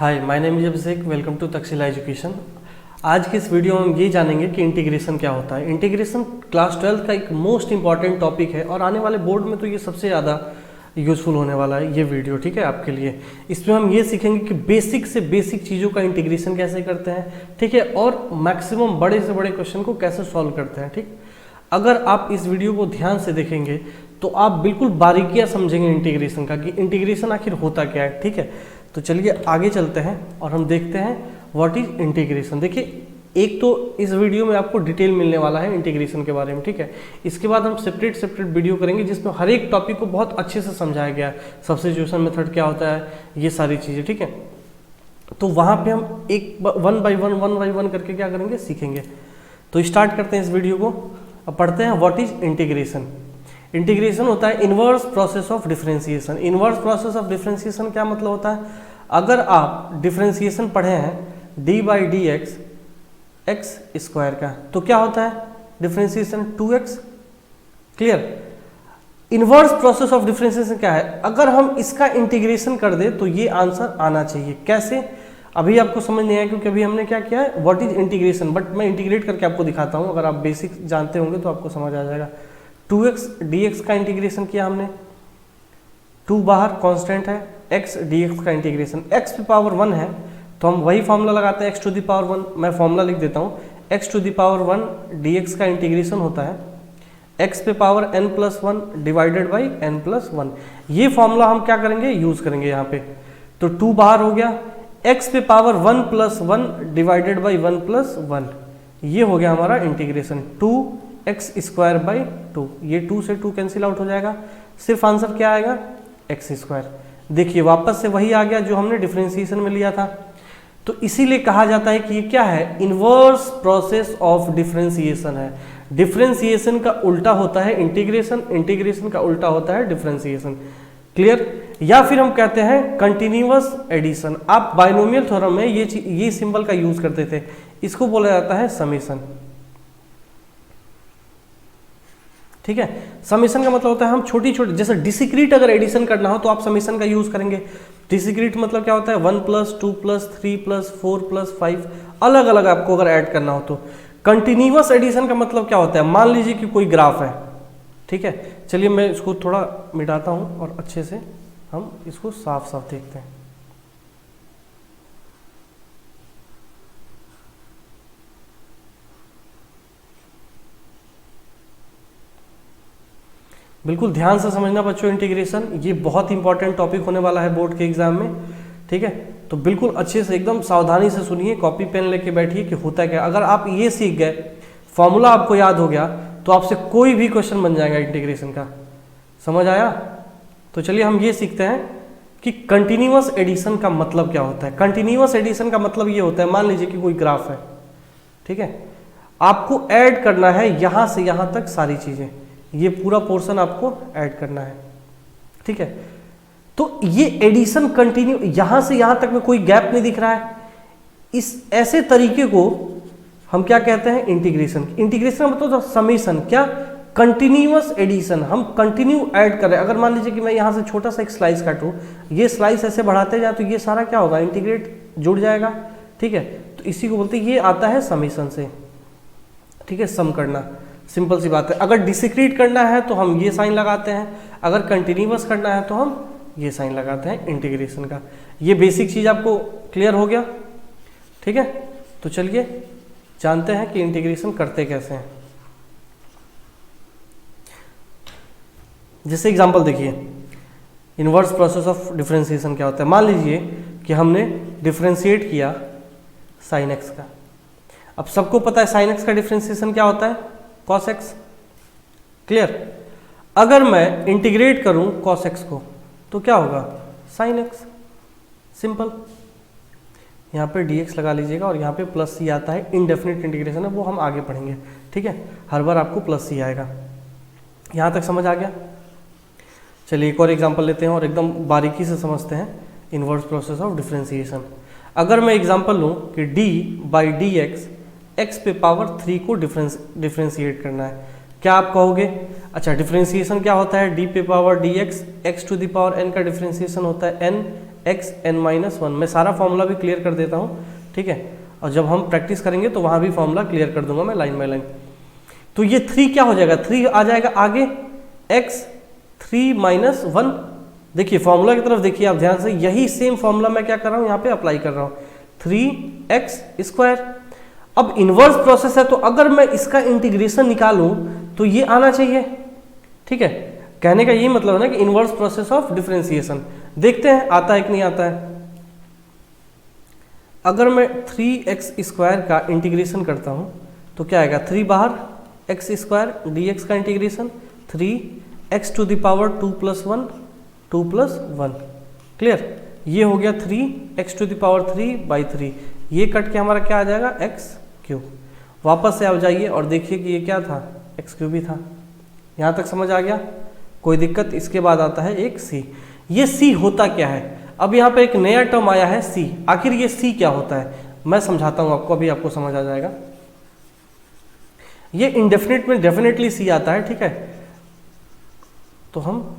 Hi, my name is Abhishek. Welcome to Takshashila education. आज के इस वीडियो में हम ये जानेंगे कि इंटीग्रेशन क्या होता है। इंटीग्रेशन क्लास 12 का एक मोस्ट इंपॉर्टेंट टॉपिक है और आने वाले बोर्ड में तो ये सबसे ज़्यादा यूज़फुल होने वाला है ये वीडियो, ठीक है, आपके लिए। इसमें हम ये सीखेंगे कि बेसिक से बेसिक चीज़ों का इंटीग्रेशन कैसे करते हैं, ठीक है, और मैक्सिमम बड़े से बड़े क्वेश्चन को कैसे सॉल्व करते हैं, ठीक। अगर आप इस वीडियो को ध्यान से देखेंगे तो आप बिल्कुल बारीकियाँ समझेंगे इंटीग्रेशन का, कि इंटीग्रेशन आखिर होता क्या है, ठीक है। तो चलिए आगे चलते हैं और हम देखते हैं व्हाट इज इंटीग्रेशन। देखिए, एक तो इस वीडियो में आपको डिटेल मिलने वाला है इंटीग्रेशन के बारे में, ठीक है। इसके बाद हम सेपरेट वीडियो करेंगे जिसमें हर एक टॉपिक को बहुत अच्छे से समझाया गया है। सब्स्टिट्यूशन मेथड क्या होता है, ये सारी चीज़ें, ठीक है। तो वहाँ पे हम एक वन बाई वन करके क्या करेंगे, सीखेंगे। तो स्टार्ट करते हैं इस वीडियो को। अब पढ़ते हैं व्हाट इज इंटीग्रेशन। इंटीग्रेशन होता है inverse process of differentiation. Inverse process of differentiation क्या मतलब होता है? अगर आप डिफरेंशिएशन पढ़े हैं D by D x square का, तो क्या होता है differentiation 2x। Clear. Inverse process of differentiation क्या है? अगर हम इसका इंटीग्रेशन कर दे तो ये आंसर आना चाहिए। कैसे? अभी आपको समझ नहीं आया क्योंकि अभी हमने क्या किया है, व्हाट इज इंटीग्रेशन, बट मैं इंटीग्रेट करके आपको दिखाता हूँ। अगर आप बेसिक जानते होंगे तो आपको समझ आ जाएगा। 2x dx का इंटीग्रेशन किया हमने, 2 बाहर कांस्टेंट है, x dx का इंटीग्रेशन, x पे पावर 1 है तो हम वही फॉर्मूला लगाते हैं, x टू द पावर 1। मैं फॉर्मूला लिख देता हूँ, x to the power 1 dx का इंटीग्रेशन होता है x पे power n+1 divided by n+1। ये फॉर्मूला हम क्या करेंगे, यूज करेंगे यहाँ पे। तो 2 बाहर हो गया, x पे पावर 1+1 डिवाइडेड बाई 1+1, ये हो गया हमारा इंटीग्रेशन 2x स्क्वायर बाई 2। ये 2 से 2 कैंसिल आउट हो जाएगा, सिर्फ आंसर क्या आएगा, x स्क्वायर। देखिए वापस से वही आ गया जो हमने डिफरेंशिएशन में लिया था। तो इसीलिए कहा जाता है कि ये क्या है, इन्वर्स प्रोसेस ऑफ डिफरेंशिएशन है। डिफरेंशिएशन का उल्टा होता है इंटीग्रेशन, इंटीग्रेशन का उल्टा होता है डिफरेंशिएशन। क्लियर। या फिर हम कहते हैं कंटिन्यूअस एडिशन। आप बाइनोमियल थ्योरम में ये सिंबल का यूज करते थे, इसको बोला जाता है समेशन, ठीक है। समेशन का मतलब होता है हम छोटी छोटी, जैसे डिस्क्रीट अगर एडिशन करना हो तो आप समेशन का यूज करेंगे। डिस्क्रीट मतलब क्या होता है, 1 + 2 + 3 + 4 + 5, अलग अलग आपको अगर ऐड करना हो तो। कंटिन्यूअस एडिशन का मतलब क्या होता है, मान लीजिए कि कोई ग्राफ है, ठीक है। चलिए मैं इसको थोड़ा मिटाता हूं और अच्छे से हम इसको साफ साफ देखते हैं। बिल्कुल ध्यान से समझना बच्चों इंटीग्रेशन, ये बहुत इंपॉर्टेंट टॉपिक होने वाला है बोर्ड के एग्जाम में, ठीक है। तो बिल्कुल अच्छे से एकदम सावधानी से सुनिए, कॉपी पेन लेके बैठिए कि होता क्या। अगर आप ये सीख गए, फॉर्मूला आपको याद हो गया, तो आपसे कोई भी क्वेश्चन बन जाएगा इंटीग्रेशन का। समझ आया? तो चलिए हम ये सीखते हैं कि कंटिन्यूअस एडिशन का मतलब क्या होता है। कंटिन्यूअस एडिशन का मतलब ये होता है, मान लीजिए कि कोई ग्राफ है, ठीक है, आपको ऐड करना है यहां से यहां तक सारी चीजें, ये पूरा पोर्शन आपको ऐड करना है, ठीक है। तो ये एडिशन कंटिन्यू, यहां से यहां तक में कोई गैप नहीं दिख रहा है, इस ऐसे तरीके को हम क्या कहते हैं, इंटीग्रेशन। इंटीग्रेशन मतलब समेशन, क्या, कंटिन्यूअस एडिशन। हम कंटिन्यू ऐड कर रहे हैं। अगर मान लीजिए कि मैं यहां से छोटा सा एक स्लाइस काटूं, ये स्लाइस ऐसे बढ़ाते जाए तो ये सारा क्या होगा, इंटीग्रेट जुड़ जाएगा, ठीक है। तो इसी को बोलते हैं, ये आता है समेशन से, ठीक है, सम करना, सिंपल सी बात है। अगर डिस्क्रीट करना है तो हम ये साइन लगाते हैं, अगर कंटिन्यूअस करना है तो हम ये साइन लगाते हैं इंटीग्रेशन का। ये बेसिक चीज आपको क्लियर हो गया, ठीक है। तो चलिए जानते हैं कि इंटीग्रेशन करते कैसे हैं। जैसे एग्जांपल देखिए, इन्वर्स प्रोसेस ऑफ डिफरेंशिएशन क्या होता है। मान लीजिए कि हमने डिफरेंशिएट किया साइन x का। अब सबको पता है साइन x का डिफरेंशिएशन क्या होता है, cos x। क्लियर। अगर मैं इंटीग्रेट करूं cos x को तो क्या होगा, sin x। सिंपल। यहाँ पे dx लगा लीजिएगा और यहाँ पे +c आता है, इनडेफिनिट इंटीग्रेशन है, वो हम आगे पढ़ेंगे, ठीक है। हर बार आपको +c आएगा। यहाँ तक समझ आ गया? चलिए एक और एग्जांपल लेते हैं और एकदम बारीकी से समझते हैं इन्वर्स प्रोसेस ऑफ डिफरेंशिएशन। अगर मैं एग्जांपल लूँ कि d बाई डी एक्स पे पावर 3 को डिफरेंशिएट करना है, क्या आप कहोगे? अच्छा, डिफरेंशिएशन क्या होता है, डी पे power D X, X to the power N का डिफरेंशिएशन होता है N, X N minus one. मैं सारा फॉर्मूला भी क्लियर कर देता हूँ, ठीक है, और जब हम प्रैक्टिस करेंगे तो वहाँ भी फॉर्मूला क्लियर कर दूंगा मैं लाइन बाय लाइन। तो ये 3 क्या हो जाएगा, 3 आ जाएगा आगे, एक्स 3 माइनस वन। देखिए फॉर्मूला की तरफ देखिए आप ध्यान से, यही सेम फॉर्मूला मैं क्या कर रहा हूँ यहाँ पे अप्लाई कर रहा हूँ, 3x²। अब इनवर्स प्रोसेस है तो अगर मैं इसका इंटीग्रेशन निकालूं तो ये आना चाहिए, ठीक है। कहने का यही मतलब है ना कि इनवर्स प्रोसेस ऑफ डिफरेंशिएशन। देखते हैं आता है कि नहीं आता है। अगर मैं 3x² का इंटीग्रेशन करता हूं तो क्या आएगा, 3 बाहर x² dx का इंटीग्रेशन 3x⁻² 2 + 1 2 + 1। क्लियर, ये हो गया 3x⁻³ ये कट के हमारा क्या आ जाएगा, x3। वापस से आप जाइए और देखिए कि ये क्या था, x3 ही था। यहाँ तक समझ आ गया, कोई दिक्कत। इसके बाद आता है एक c। ये c होता क्या है, अब यहाँ पे एक नया टर्म आया है c। आखिर ये c क्या होता है मैं समझाता हूँ आपको, अभी आपको समझ आ जाएगा। ये इंडेफिनिट में डेफिनेटली c आता है, ठीक है, तो हम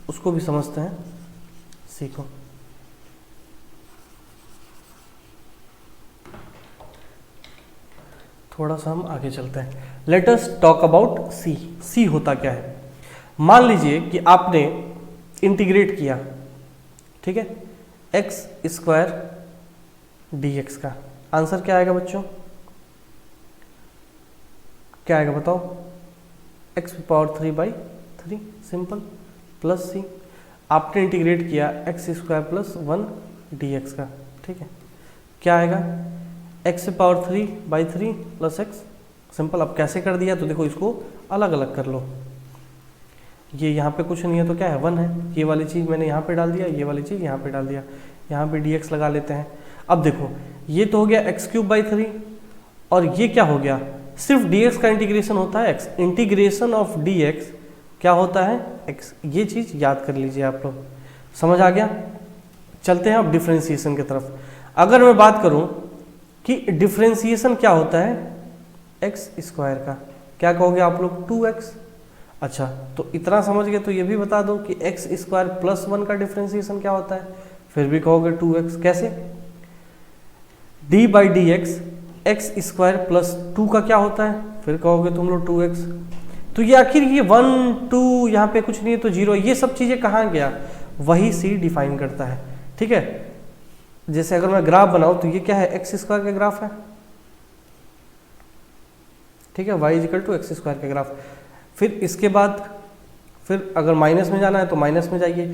उसको भी समझते हैं c को। थोड़ा सा हम आगे चलते हैं। Let us talk about c। c होता क्या है, मान लीजिए कि आपने इंटीग्रेट किया, ठीक है, x² dx का आंसर क्या आएगा बच्चों, क्या आएगा बताओ, x⁻³ सिंपल, प्लस c। आपने इंटीग्रेट किया x² + 1 dx का, ठीक है, क्या आएगा, x⁻³ + x सिंपल। अब कैसे कर दिया तो देखो, इसको अलग अलग कर लो। ये यहाँ पे कुछ नहीं है तो क्या है, 1 है। ये वाली चीज़ मैंने यहाँ पे डाल दिया, ये वाली चीज़ यहाँ पे डाल दिया, यहाँ पे dx लगा लेते हैं। अब देखो ये तो हो गया x³ और ये क्या हो गया, सिर्फ dx का इंटीग्रेशन होता है x, इंटीग्रेशन ऑफ dx क्या होता है x। ये चीज़ याद कर लीजिए आप लोग, समझ आ गया। चलते हैं अब डिफ्रेंसिएशन की तरफ। अगर मैं बात करूँ कि डिफ्रेंसिएशन क्या होता है x² का, क्या कहोगे आप लोग, 2x। अच्छा तो इतना समझ गए तो ये भी बता दो कि x² + 1 का डिफ्रेंसिएशन क्या होता है, फिर भी कहोगे 2x। कैसे, d/dx x² + 2 का क्या होता है, फिर कहोगे तुम लोग 2x। तो ये आखिर ये 1 2 यहाँ पे कुछ नहीं है तो 0, ये सब चीज़ें कहाँ गया, वही c डिफाइन करता है, ठीक है। जैसे अगर मैं ग्राफ बनाऊं तो ये क्या है, x² का ग्राफ है, ठीक है, y = x² का ग्राफ। फिर इसके बाद फिर अगर माइनस में जाना है तो माइनस में जाइए।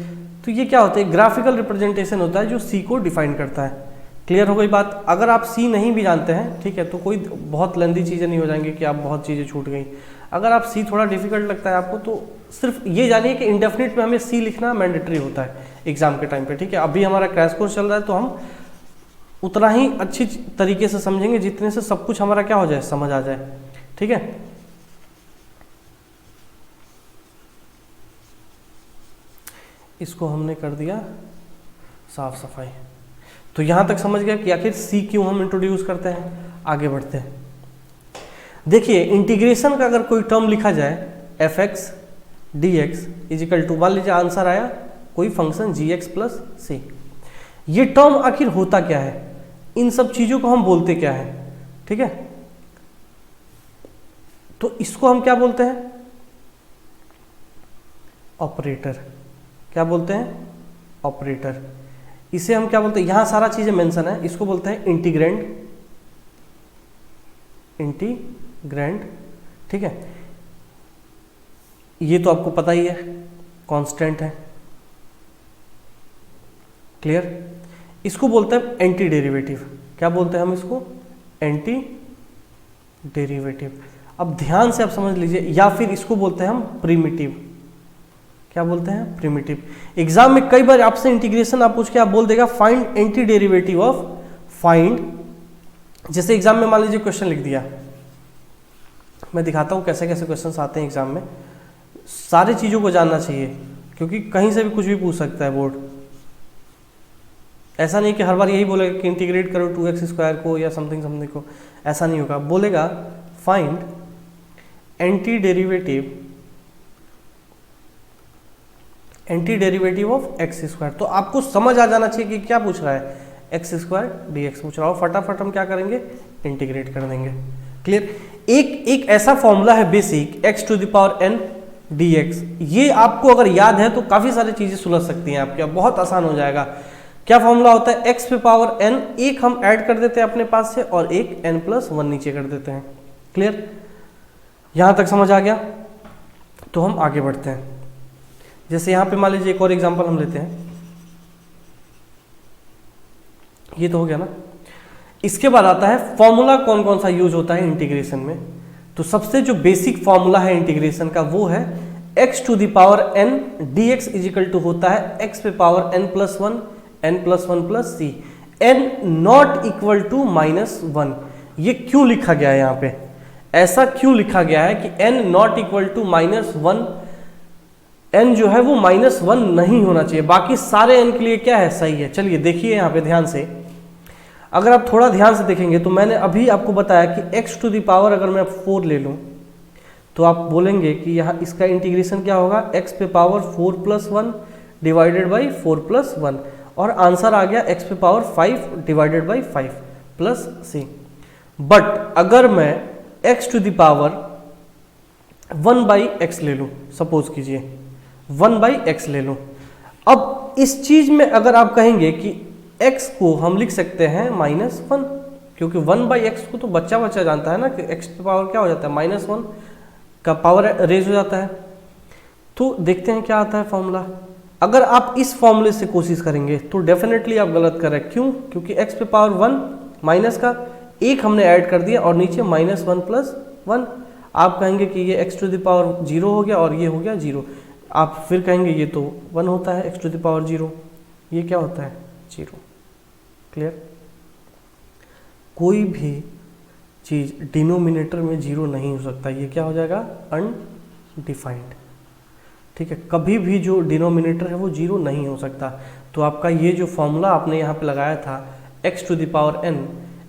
तो ये क्या होता है, ग्राफिकल रिप्रेजेंटेशन होता है जो c को डिफाइन करता है। क्लियर हो गई बात। अगर आप c नहीं भी जानते हैं, ठीक है, तो कोई बहुत लेंदी चीज़ें नहीं हो जाएंगी कि आप बहुत चीज़ें छूट गई। अगर आप c थोड़ा डिफिकल्ट लगता है आपको तो सिर्फ ये जानिए कि इंडेफिनिट में हमें c लिखना मैंडेटरी होता है एग्जाम के टाइम पे, ठीक है। अभी हमारा क्रैश कोर्स चल रहा है तो हम उतना ही अच्छी तरीके से समझेंगे जितने से सब कुछ हमारा क्या हो जाए, समझ आ जाए, ठीक है। इसको हमने कर दिया साफ सफाई। तो यहाँ तक समझ गया कि आखिर c क्यों हम इंट्रोड्यूस करते हैं। आगे बढ़ते हैं, देखिए इंटीग्रेशन का अगर कोई टर्म लिखा जाए f(x) dx = मान लीजिए आंसर आया कोई फंक्शन gx + c। ये टर्म आखिर होता क्या है, इन सब चीज़ों को हम बोलते क्या है, ठीक है। तो इसको हम क्या बोलते हैं, ऑपरेटर। क्या बोलते हैं, ऑपरेटर। इसे हम क्या बोलते हैं, यहां सारा चीजें मेंशन है, इसको बोलते हैं इंटीग्रैंड, इंटीग्रैंड, ठीक है। ये तो आपको पता ही है, कांस्टेंट है, क्लियर। इसको बोलते हैं एंटी डेरिवेटिव। क्या बोलते हैं हम इसको, एंटी डेरिवेटिव। अब ध्यान से आप समझ लीजिए, या फिर इसको बोलते हैं हम प्रिमिटिव। क्या बोलते हैं, प्रिमिटिव। एग्जाम में कई बार आपसे इंटीग्रेशन आप पूछ के आप बोल देगा find anti derivative of, find, जैसे एग्जाम में मान लीजिए क्वेश्चन लिख दिया, मैं दिखाता हूं कैसे कैसे क्वेश्चंस आते हैं एग्जाम में। सारी चीजों को जानना चाहिए क्योंकि कहीं से भी कुछ भी पूछ सकता है बोर्ड। ऐसा नहीं कि हर बार यही बोलेगा कि इंटीग्रेट करो 2x² को या समथिंग समथिंग को, ऐसा नहीं होगा। बोलेगा find anti derivative, anti derivative of x square. तो आपको समझ आ जाना चाहिए कि क्या पूछ रहा है, एक्स स्क्वायर डी एक्स पूछ रहा हो। फटाफट हम क्या करेंगे, इंटीग्रेट कर देंगे। क्लियर। एक ऐसा फॉर्मूला है basic, X to the power N D X. ये आपको अगर याद है तो काफी सारी चीजें सुलझ सकती हैं आपके, बहुत आसान हो जाएगा। क्या फॉर्मूला होता है, एक्स पे पावर एन, एक हम ऐड कर देते हैं अपने पास से और एक एन प्लस वन नीचे कर देते हैं। क्लियर, यहां तक समझ आ गया। तो हम आगे बढ़ते हैं। जैसे यहां पे मान लीजिए एक और एग्जांपल हम लेते हैं, ये तो हो गया ना। इसके बाद आता है फॉर्मूला कौन कौन सा यूज होता है इंटीग्रेशन में। तो सबसे जो बेसिक फॉर्मूला है इंटीग्रेशन का वो है x to the power n dx is equal to होता है x पे power n plus one plus सी, n नॉट इक्वल टू -1। ये क्यों लिखा गया है यहाँ पे, ऐसा क्यों लिखा गया है कि n not equal to -1, n जो है वो -1 नहीं होना चाहिए, बाकी सारे n के लिए क्या है, सही है। चलिए देखिए यहाँ पे ध्यान से, अगर आप थोड़ा ध्यान से देखेंगे तो मैंने अभी आपको बताया कि x टू द पावर अगर मैं 4 ले लूं तो आप बोलेंगे कि यहाँ इसका इंटीग्रेशन क्या होगा, x पे power 4 plus 1 divided by 4 plus 1, और आंसर आ गया x पे power 5 divided by 5 plus c। But अगर मैं x to the power 1 by X ले लूं, सपोज कीजिए 1 बाई एक्स ले लूं, अब इस चीज में अगर आप कहेंगे कि x को हम लिख सकते हैं -1, क्योंकि 1 बाई एक्स को तो बच्चा जानता है ना कि x की पावर क्या हो जाता है, -1 का पावर रेज हो जाता है। तो देखते हैं क्या आता है फॉर्मूला। अगर आप इस फॉर्मूले से कोशिश करेंगे तो डेफिनेटली आप गलत कर रहे हैं। क्यों, क्योंकि x पे पावर 1 माइनस का एक हमने ऐड कर दिया और नीचे -1 प्लस 1। आप कहेंगे कि ये x टू द पावर 0 हो गया और ये हो गया 0। आप फिर कहेंगे ये तो 1 होता है x टू द पावर 0, ये क्या होता है 0। क्लियर, कोई भी चीज डिनोमिनेटर में 0 नहीं हो सकता, ये क्या हो जाएगा, अनडिफाइंड। ठीक है, कभी भी जो डिनोमिनेटर है वो 0 नहीं हो सकता। तो आपका ये जो फॉर्मूला आपने यहाँ पे लगाया था x to the power n,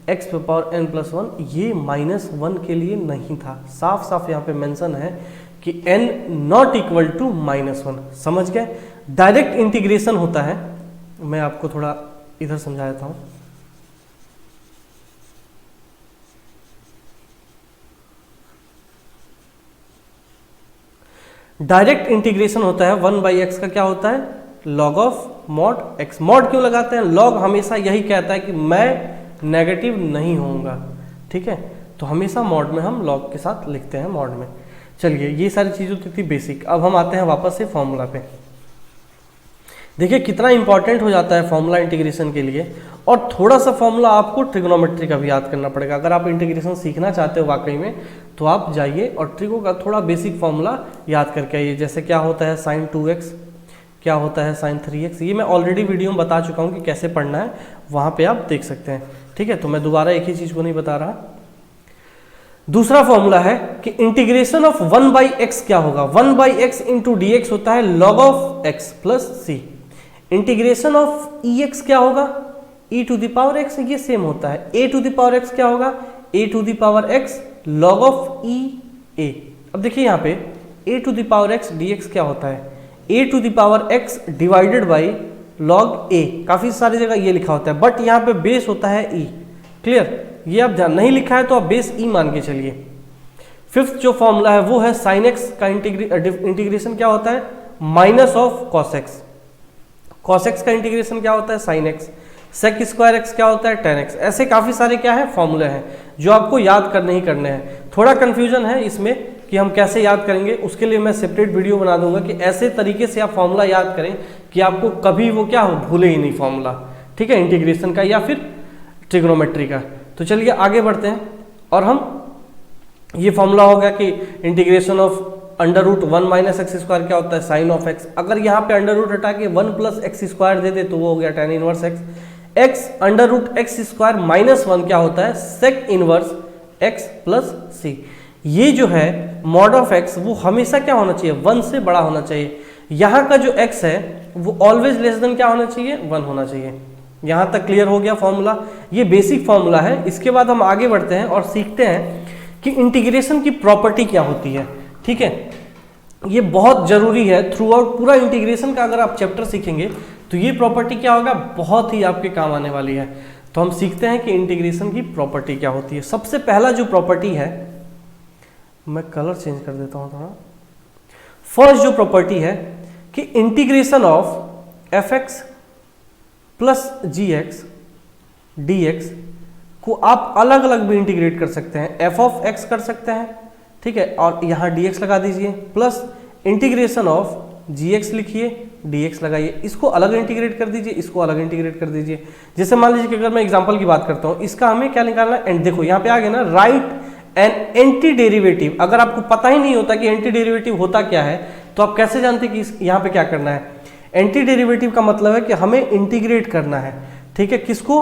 x पे पावर n प्लस 1, ये -1 के लिए नहीं था। साफ साफ यहाँ पे मेंशन है कि n नॉट इक्वल टू -1। समझ गए, डायरेक्ट इंटीग्रेशन होता है। मैं आपको थोड़ा इधर समझा देता हूं। डायरेक्ट इंटीग्रेशन होता है 1 बाई एक्स का, क्या होता है, log of mod x. Mod क्यों लगाते हैं, लॉग हमेशा यही कहता है कि मैं नेगेटिव नहीं होऊंगा। ठीक है, तो हमेशा मॉड में हम लॉग के साथ लिखते हैं मॉड में। चलिए, ये सारी चीजें तो थी बेसिक। अब हम आते हैं वापस से फॉर्मूला पे। देखिए कितना इंपॉर्टेंट हो जाता है फॉर्मूला इंटीग्रेशन के लिए। और थोड़ा सा फॉर्मूला आपको ट्रिग्नोमेट्री का भी याद करना पड़ेगा। अगर आप इंटीग्रेशन सीखना चाहते हो वाकई में, तो आप जाइए और ट्रिगो का थोड़ा बेसिक फॉर्मूला याद करके आइए। जैसे क्या होता है sin 2x, क्या होता है sin 3x। ये मैं ऑलरेडी वीडियो में बता चुका हूँ कि कैसे पढ़ना है, वहाँ पे आप देख सकते हैं। ठीक है, तो मैं दोबारा एक ही चीज़ को नहीं बता रहा। दूसरा फॉर्मूला है कि इंटीग्रेशन ऑफ 1 बाई एक्स क्या होगा, 1 by X into D X होता है log of x plus C. Integration of E X क्या होगा, e to the power x, ये सेम होता है। a to the power x क्या होगा, a to the power x log of e a। अब देखिए यहाँ पे a to the power x dx क्या होता है, a to the power x divided by log a। काफी सारी जगह ये लिखा होता है, बट यहाँ पे बेस होता है e। क्लियर, ये आप जान नहीं लिखा है तो आप बेस e मान के चलिए। फिफ्थ जो फॉर्मूला है वो है sin x का इंटीग्रेशन क्या होता है, minus of cos x। cos x का इंटीग्रेशन क्या होता है, sin x। sec square x क्या होता है, tan x। ऐसे काफी सारे क्या है फॉर्मूले हैं जो आपको याद करने ही करने हैं। थोड़ा कंफ्यूजन है इसमें कि हम कैसे याद करेंगे, उसके लिए मैं सेपरेट वीडियो बना दूंगा कि ऐसे तरीके से आप फॉर्मूला याद करें कि आपको कभी वो क्या हो, भूले ही नहीं फॉर्मूला। ठीक है, इंटीग्रेशन का या फिर ट्रिग्नोमेट्री का। तो चलिए आगे बढ़ते हैं और हम ये फॉर्मूला हो गया कि integration of under root 1 minus x square क्या होता है, साइन ऑफ एक्स। अगर यहाँ पे अंडर रूट हटा के 1 प्लस एक्स स्क्वायर दे दे तो वो हो गया tan inverse x. X under root x square minus 1 क्या होता है, sec inverse x plus c. ये जो है मॉड ऑफ एक्स वो हमेशा क्या होना चाहिए, 1 से बड़ा होना चाहिए। यहाँ का जो एक्स है वो ऑलवेज लेस देन क्या होना चाहिए, 1 होना चाहिए। यहाँ तक क्लियर हो गया फॉर्मूला, ये बेसिक फॉर्मूला है। इसके बाद हम आगे बढ़ते हैं और सीखते हैं कि इंटीग्रेशन की प्रॉपर्टी क्या होती है। ठीक है, ये बहुत जरूरी है थ्रू आउट पूरा इंटीग्रेशन का। अगर आप चैप्टर सीखेंगे तो ये प्रॉपर्टी क्या होगा, बहुत ही आपके काम आने वाली है। तो हम सीखते हैं कि इंटीग्रेशन की प्रॉपर्टी क्या होती है। सबसे पहला जो प्रॉपर्टी है, मैं कलर चेंज कर देता हूं थोड़ा। फर्स्ट जो प्रॉपर्टी है कि integration of f x plus g x d x को आप अलग अलग भी इंटीग्रेट कर सकते हैं। एफ ऑफ एक्स कर सकते हैं, ठीक है, और यहाँ डी एक्स लगा दीजिए, plus integration of g x लिखिए, डी एक्स लगाइए, इसको अलग इंटीग्रेट कर दीजिए, इसको अलग इंटीग्रेट कर दीजिए। जैसे मान लीजिए कि अगर मैं एग्जांपल की बात करता हूँ, इसका हमें क्या निकालना है, एंड देखो यहाँ पे आ गया ना, राइट एन एंटी डेरिवेटिव। अगर आपको पता ही नहीं होता कि एंटी डेरिवेटिव होता क्या है तो आप कैसे जानते कि यहाँ पे क्या करना है। एंटी डेरिवेटिव का मतलब है कि हमें इंटीग्रेट करना है, ठीक है, किसको,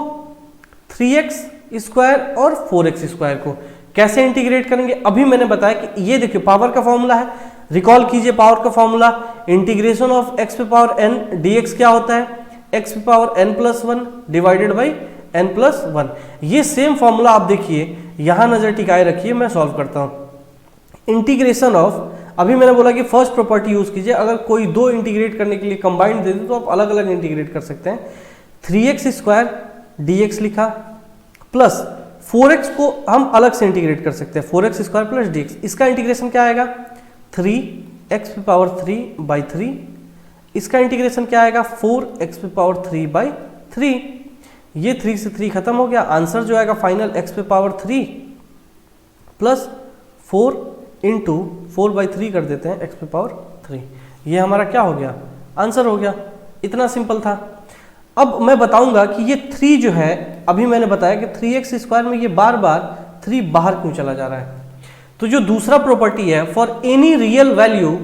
3x स्क्वायर और 4x स्क्वायर को। कैसे इंटीग्रेट करेंगे, अभी मैंने बताया कि ये देखिए पावर का फॉर्मूला है, रिकॉल कीजिए पावर का फॉर्मूला, इंटीग्रेशन ऑफ x पे पावर n dx क्या होता है, x पे power n plus 1 divided by n plus 1। ये सेम फॉर्मूला आप देखिए यहां नजर टिकाए रखिए, मैं सॉल्व करता हूं। इंटीग्रेशन ऑफ, अभी मैंने बोला कि फर्स्ट प्रॉपर्टी यूज कीजिए, अगर कोई दो इंटीग्रेट करने के लिए कंबाइंड दे दे तो आप अलग अलग इंटीग्रेट कर सकते हैं। 3x स्क्वायर dx लिखा, प्लस 4x को हम अलग से इंटीग्रेट कर सकते हैं, 4x स्क्वायर प्लस dx। इसका इंटीग्रेशन क्या आएगा, 3x पे पावर 3 बाई 3। इसका इंटीग्रेशन क्या आएगा, 4x पे पावर 3 बाई 3। ये 3 से 3 खत्म हो गया, आंसर जो आएगा फाइनल x पे पावर 3 प्लस 4 इंटू 4 बाई 3 कर देते हैं x पे पावर 3। ये हमारा क्या हो गया, आंसर हो गया। इतना सिंपल था। अब मैं बताऊंगा कि ये 3 जो है, अभी मैंने बताया कि 3x स्क्वायर में ये बार बार 3 बाहर क्यों चला जा रहा है। तो जो दूसरा प्रॉपर्टी है, for any real value,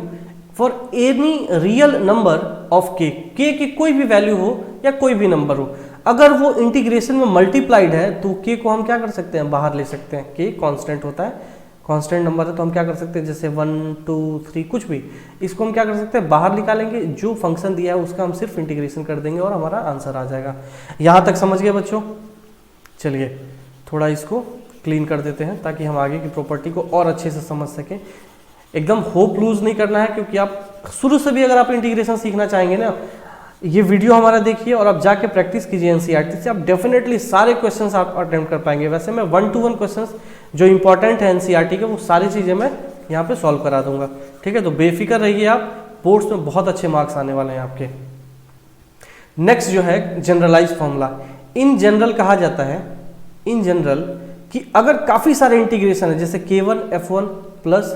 for any real number of k, k की कोई भी वैल्यू हो या कोई भी नंबर हो, अगर वो इंटीग्रेशन में मल्टीप्लाइड है तो k को हम क्या कर सकते हैं, बाहर ले सकते हैं। k कांस्टेंट होता है, कांस्टेंट नंबर है, तो हम क्या कर सकते हैं, जैसे 1 2 3 कुछ भी, इसको हम क्या कर सकते हैं, बाहर निकालेंगे, जो फंक्शन दिया है उसका हम सिर्फ इंटीग्रेशन कर देंगे और हमारा आंसर आ जाएगा। यहां तक समझ गए बच्चों। चलिए थोड़ा इसको क्लीन कर देते हैं ताकि हम आगे की प्रॉपर्टी को और अच्छे से समझ सकें। एकदम होप लूज नहीं करना है, क्योंकि आप शुरू से भी अगर आप इंटीग्रेशन सीखना चाहेंगे ना, ये वीडियो हमारा देखिए और आप जाके प्रैक्टिस कीजिए एनसीईआरटी से, आप डेफिनेटली सारे क्वेश्चंस आप अटेम्प्ट कर पाएंगे। वैसे मैं 1-to-1 क्वेश्चंस जो इंपॉर्टेंट है एनसीईआरटी के, वो सारी चीज़ें मैं यहाँ पे सॉल्व करा दूंगा, ठीक है। तो बेफिक्र रहिए आप, बोर्ड्स में बहुत अच्छे मार्क्स आने वाले हैं आपके। नेक्स्ट जो है जनरलाइज फॉर्मूला। इन जनरल कहा जाता है, इन जनरल, कि अगर काफ़ी सारे इंटीग्रेशन है, जैसे k1 f1 plus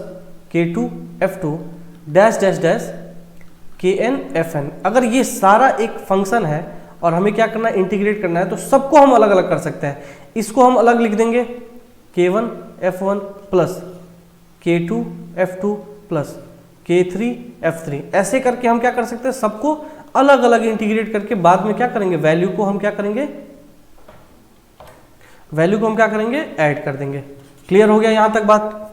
k2 f2 dash dash dash kn fn, अगर ये सारा एक फंक्शन है और हमें क्या करना है, इंटीग्रेट करना है, तो सबको हम अलग अलग कर सकते हैं। इसको हम अलग लिख देंगे, k1 f1 plus k2 f2 plus k3 f3। ऐसे करके हम क्या कर सकते हैं, सबको अलग अलग इंटीग्रेट करके बाद में क्या करेंगे, वैल्यू को हम क्या करेंगे, वैल्यू को हम क्या करेंगे, ऐड कर देंगे। क्लियर हो गया यहां तक बात,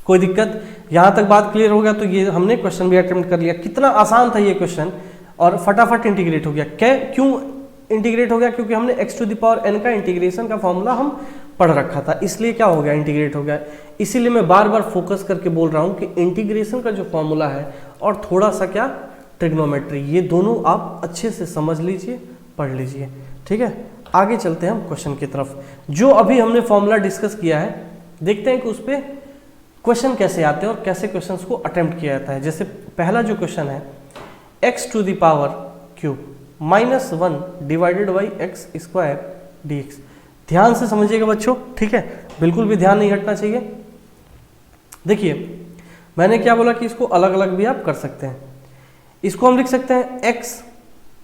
कोई दिक्कत, यहां तक बात क्लियर हो गया। तो ये हमने क्वेश्चन भी अटेम्प्ट कर लिया, कितना आसान था ये क्वेश्चन और फटाफट इंटीग्रेट हो गया। क्यों इंटीग्रेट हो गया, क्योंकि हमने x to the power n का इंटीग्रेशन का फॉर्मूला हम पढ़ रखा था, इसलिए क्या हो गया, इंटीग्रेट हो गया। इसीलिए मैं बार बार फोकस करके बोल रहा हूं कि इंटीग्रेशन का जो फॉर्मूला है और थोड़ा सा क्या, ट्रिग्नोमेट्री, ये दोनों आप अच्छे से समझ लीजिए, पढ़ लीजिए, ठीक है। आगे चलते हैं हम क्वेश्चन की तरफ। जो अभी हमने फॉर्मूला डिस्कस किया है, देखते हैं कि उस पर क्वेश्चन कैसे आते हैं और कैसे क्वेश्चंस को अटेम्प्ट किया जाता है। जैसे पहला जो क्वेश्चन है, x to the power cube minus 1 divided by x square dx। ध्यान से समझिएगा बच्चों, ठीक है, बिल्कुल भी ध्यान नहीं हटना चाहिए। देखिए मैंने क्या बोला कि इसको अलग अलग भी आप कर सकते हैं। इसको हम लिख सकते हैं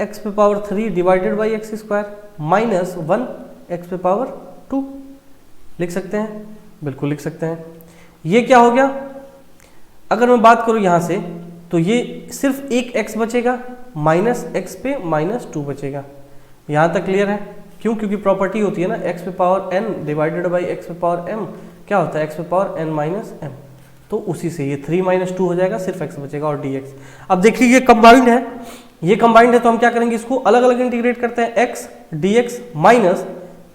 x पे power 3 divided by x square minus 1 x पे पावर 2 लिख सकते हैं, बिल्कुल लिख सकते हैं। ये क्या हो गया, अगर मैं बात करूं यहां से, तो ये सिर्फ एक x बचेगा, माइनस x पे माइनस 2 बचेगा। यहां तक क्लियर है, क्यों, क्योंकि प्रॉपर्टी होती है ना, x पे power n divided by x पे पावर m क्या होता है, x पे पावर n माइनस m, तो उसी से ये 3 माइनस 2 हो जाएगा, सिर्फ x बचेगा और dx। अब देखिए ये कंबाइंड है, ये कंबाइंड है, तो हम क्या करेंगे, इसको अलग अलग इंटीग्रेट करते हैं, x dx माइनस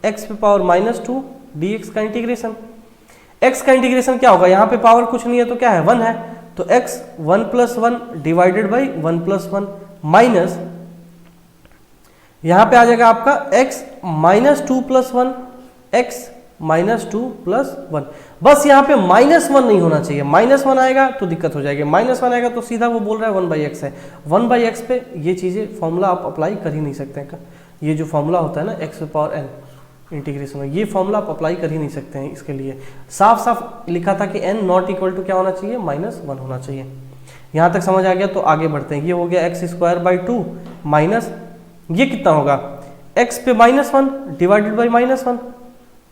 x पे पावर माइनस 2 dx का इंटीग्रेशन। x का इंटीग्रेशन क्या होगा, यहाँ पे पावर कुछ नहीं है तो क्या है, 1 है, तो x 1+1 डिवाइडेड बाई 1+1 माइनस यहां पे आ जाएगा आपका x -2+1 x -2+1। बस यहाँ पे -1 नहीं होना चाहिए, -1 आएगा तो दिक्कत हो जाएगी, -1 आएगा तो सीधा वो बोल रहा है 1/x है। 1/x पे ये चीज़ें फॉर्मूला आप अप्लाई कर ही नहीं सकते हैं। ये जो फॉर्मूला होता है ना x⁴n इंटीग्रेशन में, ये फॉर्मूला आप अप्लाई कर ही नहीं सकते हैं। इसके लिए साफ साफ लिखा था कि n नॉट इक्वल टू क्या होना चाहिए, -1 होना चाहिए। यहाँ तक समझ आ गया तो आगे बढ़ते हैं। ये हो गया x² माइनस ये कितना होगा, x पे -1 डिवाइडेड बाई -1।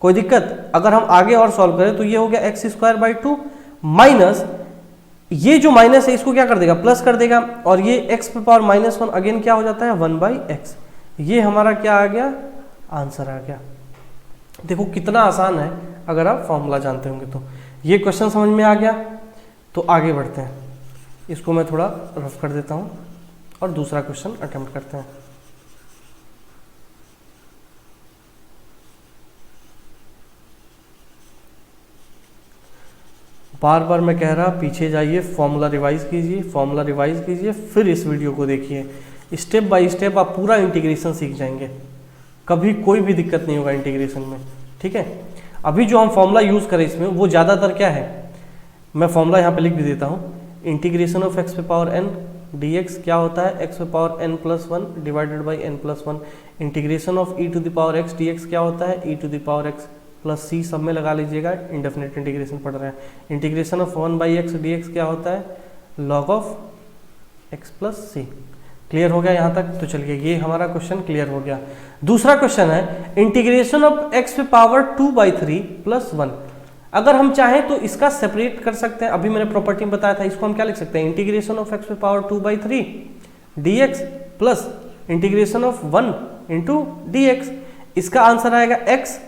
कोई दिक्कत, अगर हम आगे और सॉल्व करें तो ये हो गया x² माइनस ये जो माइनस है इसको क्या कर देगा, प्लस कर देगा, और ये x⁻1 अगेन क्या हो जाता है 1/x। ये हमारा क्या आ गया, आंसर आ गया। देखो कितना आसान है अगर आप फॉर्मूला जानते होंगे तो। ये क्वेश्चन समझ में आ गया तो आगे बढ़ते हैं। इसको मैं थोड़ा रफ कर देता हूँ और दूसरा क्वेश्चन अटेम्प्ट करते हैं। बार बार मैं कह रहा पीछे जाइए, फॉर्मूला रिवाइज कीजिए, फॉर्मूला रिवाइज कीजिए, फिर इस वीडियो को देखिए। स्टेप बाय स्टेप आप पूरा इंटीग्रेशन सीख जाएंगे, कभी कोई भी दिक्कत नहीं होगा इंटीग्रेशन में, ठीक है। अभी जो हम फॉर्मूला यूज़ करें इसमें वो ज़्यादातर क्या है, मैं फॉर्मूला यहाँ पे लिख भी देता हूँ। इंटीग्रेशन ऑफ x⁻n dx क्या होता है, x⁻n+1 divided by n+1। Integration of e⁻x dx क्या होता है, e⁻x प्लस c, सब में लगा लीजिएगा, इंडेफिनेट इंटीग्रेशन पढ़ रहे हैं। इंटीग्रेशन ऑफ 1/x dx क्या होता है, log of x plus c। Clear हो गया यहाँ तक, तो चलिए ये हमारा क्वेश्चन क्लियर हो गया। दूसरा क्वेश्चन है इंटीग्रेशन ऑफ x⁻2/3 + 1। अगर हम चाहें तो इसका सेपरेट कर सकते हैं, अभी मैंने प्रॉपर्टी में बताया था, इसको हम क्या लिख सकते हैं, integration of x⁻2/3 dx plus integration of 1 × dx। इसका आंसर आएगा x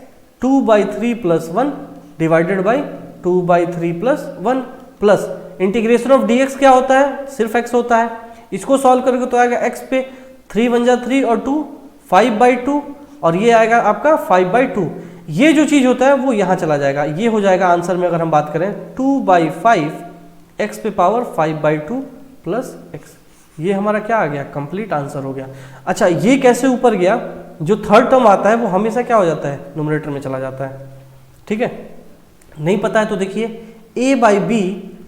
2/3 + 1 divided by 2/3 + 1 plus integration of dx क्या होता है, सिर्फ x होता है। इसको सॉल्व करोगे तो आएगा x पे 3 × 1 = 3 और 2 5/2 और ये आएगा आपका 5/2। ये जो चीज होता है वो यहाँ चला जाएगा, ये हो जाएगा आंसर में। अगर हम बात करें 2/5 x⁻5/2 + x, ये हमारा क्या आ गया, कंप्लीट आंसर हो गया। अच्छा ये कैसे ऊपर गया, जो थर्ड टर्म आता है वो हमेशा क्या हो जाता है, न्यूमरेटर में चला जाता है, ठीक है। नहीं पता है तो देखिए a/b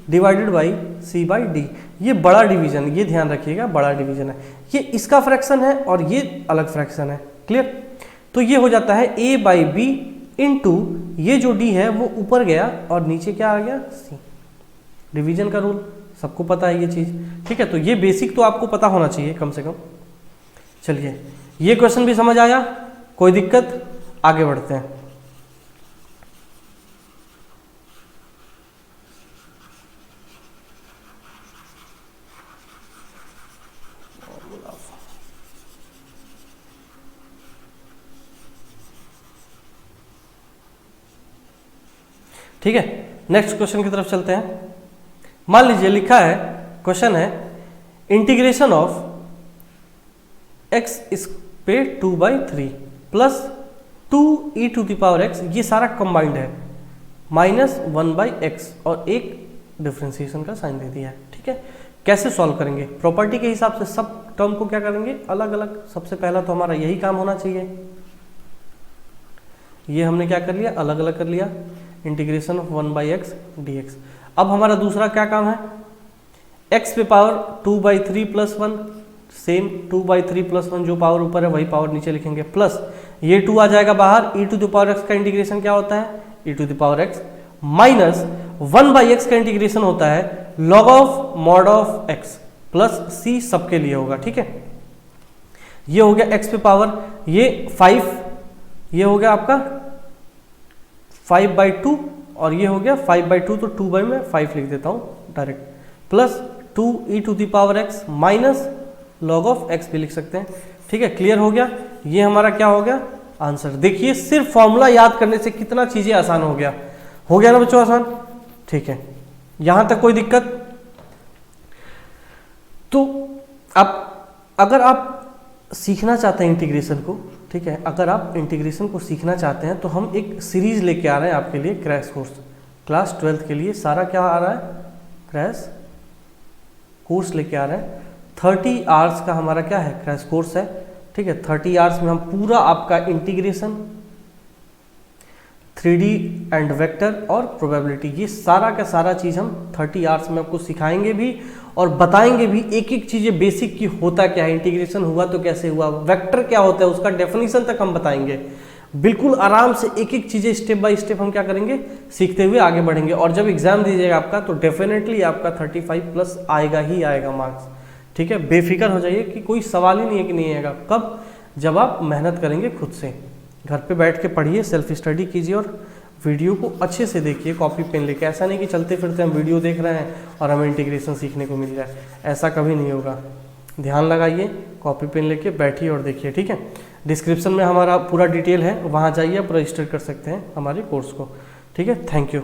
डिवाइडेड बाई c/d, ये बड़ा डिवीजन, ये ध्यान रखिएगा बड़ा डिवीजन है। ये इसका फ्रैक्शन है और ये अलग फ्रैक्शन है, क्लियर। तो ये हो जाता है a/b इंटू ये जो d है वो ऊपर गया और नीचे क्या आ गया, c। डिवीजन का रूल सबको पता है ये चीज, ठीक है। तो ये बेसिक तो आपको पता होना चाहिए कम से कम। चलिए ये क्वेश्चन भी समझ आया, कोई दिक्कत, आगे बढ़ते हैं। ठीक है, नेक्स्ट क्वेश्चन की तरफ चलते हैं। मान लीजिए लिखा है, क्वेश्चन है इंटीग्रेशन ऑफ x इस पे 2/3 प्लस 2e⁻x, ये सारा कंबाइंड है, -1/x और एक डिफरेंशिएशन का साइन दे दिया है, ठीक है। कैसे सॉल्व करेंगे, प्रॉपर्टी के हिसाब से सब टर्म को क्या करेंगे, अलग अलग। सबसे पहला तो हमारा यही काम होना चाहिए, ये हमने क्या कर लिया, अलग अलग कर लिया, इंटीग्रेशन ऑफ 1/x dx। अब हमारा दूसरा क्या काम है, x⁻2/3 + 1, सेम 2/3 + 1, जो पावर ऊपर है वही पावर नीचे लिखेंगे, प्लस ये 2 आ जाएगा बाहर, e⁻x का इंटीग्रेशन क्या होता है, e⁻x माइनस 1/x का इंटीग्रेशन होता है log of mod of x plus c, सबके लिए होगा, ठीक है। ये हो गया x पे पावर, ये 5, ये हो गया आपका 5/2 और ये हो गया 5/2, तो 2 में 5 लिख देता हूँ direct, plus 2e⁻x minus log of x भी लिख सकते हैं, ठीक है। क्लियर हो गया, ये हमारा क्या हो गया, आंसर। देखिए सिर्फ फॉर्मूला याद करने से कितना चीजें आसान हो गया ना बच्चों, आसान, ठीक है। यहां तक कोई दिक्कत। तो अगर आप सीखना चाहते हैं इंटीग्रेशन को, ठीक है, अगर आप इंटीग्रेशन को सीखना चाहते हैं तो हम एक सीरीज लेके आ रहे हैं आपके लिए, क्रैश कोर्स क्लास 12th के लिए। सारा क्या आ रहा है, क्रैश कोर्स लेके आ रहे हैं। 30 आवर्स का हमारा क्या है, क्रैश कोर्स है, ठीक है। 30 आवर्स में हम पूरा आपका इंटीग्रेशन, 3D एंड वेक्टर और प्रोबेबिलिटी, ये सारा का सारा चीज़ हम 30 आवर्स में आपको सिखाएंगे भी और बताएंगे भी, एक एक चीज़ें बेसिक की होता क्या है, इंटीग्रेशन हुआ तो कैसे हुआ, वेक्टर क्या होता है उसका डेफिनेशन तक हम बताएंगे। बिल्कुल आराम से एक एक चीज़ें स्टेप बाय स्टेप हम क्या करेंगे, सीखते हुए आगे बढ़ेंगे। और जब एग्जाम दीजिएगा आपका तो डेफिनेटली आपका 35+ आएगा ही आएगा मार्क्स, ठीक है। बेफिक्र हो जाइए कि कोई सवाल ही नहीं है कि नहीं आएगा। कब, जब आप मेहनत करेंगे खुद से, घर पे बैठ के पढ़िए, सेल्फ स्टडी कीजिए और वीडियो को अच्छे से देखिए कॉपी पेन लेके। ऐसा नहीं कि चलते फिरते हम वीडियो देख रहे हैं और हमें इंटीग्रेशन सीखने को मिल जाए, ऐसा कभी नहीं होगा। ध्यान लगाइए, कॉपी पेन लेके बैठिए और देखिए, ठीक है। डिस्क्रिप्शन में हमारा पूरा डिटेल है, वहाँ जाइए, आप रजिस्टर कर सकते हैं हमारे कोर्स को, ठीक है। Thank you.